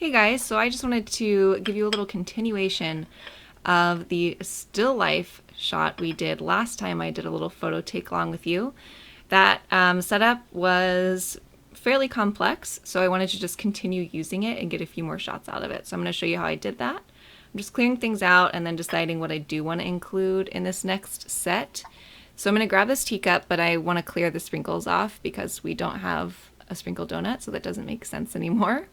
Hey guys, so I just wanted to give you a little continuation of the still life shot we did last time. I did a little photo take along with you. That setup was fairly complex, so I wanted to just continue using it and get a few more shots out of it. So I'm going to show you how I did that. I'm just clearing things out and then deciding what I do want to include in this next set. So I'm going to grab this teacup, but I want to clear the sprinkles off because we don't have a sprinkle donut, so that doesn't make sense anymore.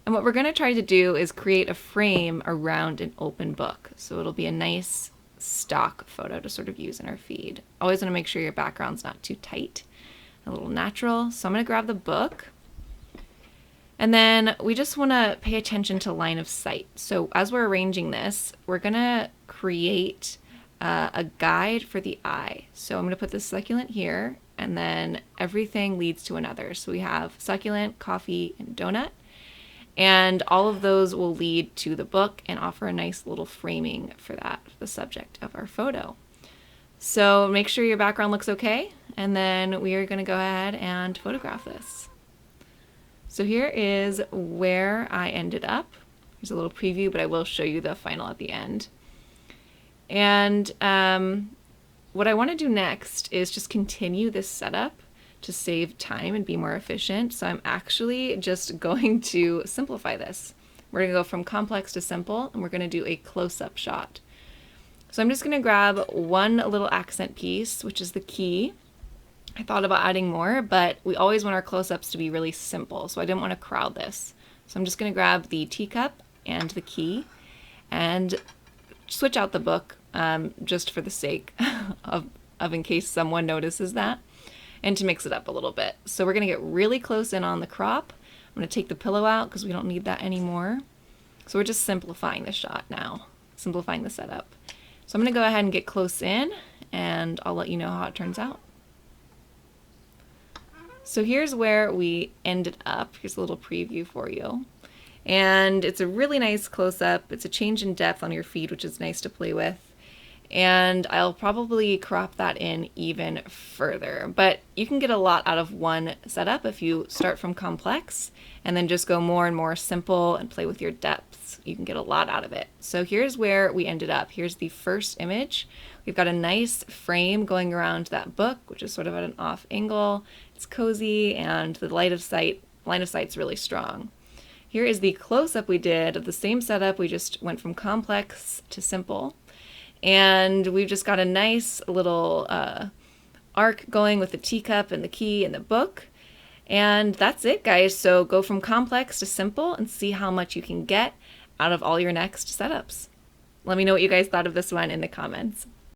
And what we're going to try to do is create a frame around an open book. So it'll be a nice stock photo to sort of use in our feed. Always want to make sure your background's not too tight, a little natural. So I'm going to grab the book. And then we just want to pay attention to line of sight. So as we're arranging this, we're going to create a guide for the eye. So I'm going to put the succulent here, and then everything leads to another. So we have succulent, coffee, and donut. And all of those will lead to the book and offer a nice little framing for that, the subject of our photo. So make sure your background looks okay, and then we are going to go ahead and photograph this. So here is where I ended up. Here's a little preview, but I will show you the final at the end. And what I want to do next is just continue this setup to save time and be more efficient. So I'm actually just going to simplify this. We're going to go from complex to simple, and we're going to do a close-up shot. So I'm just going to grab one little accent piece, which is the key. I thought about adding more, but we always want our close-ups to be really simple, so I didn't want to crowd this. So I'm just going to grab the teacup and the key and switch out the book just for the sake of in case someone notices that, and to mix it up a little bit. So we're going to get really close in on the crop. I'm going to take the pillow out because we don't need that anymore. So we're just simplifying the shot now, simplifying the setup. So I'm going to go ahead and get close in, and I'll let you know how it turns out. So here's where we ended up. Here's a little preview for you. And it's a really nice close-up. It's a change in depth on your feed, which is nice to play with. And I'll probably crop that in even further. But you can get a lot out of one setup if you start from complex and then just go more and more simple and play with your depths. You can get a lot out of it. So here's where we ended up. Here's the first image. We've got a nice frame going around that book, which is sort of at an off angle. It's cozy, and the line of sight's really strong. Here is the close-up we did of the same setup. We just went from complex to simple. And we've just got a nice little arc going with the teacup and the key and the book. And that's it, guys. So go from complex to simple and see how much you can get out of all your next setups. Let me know what you guys thought of this one in the comments.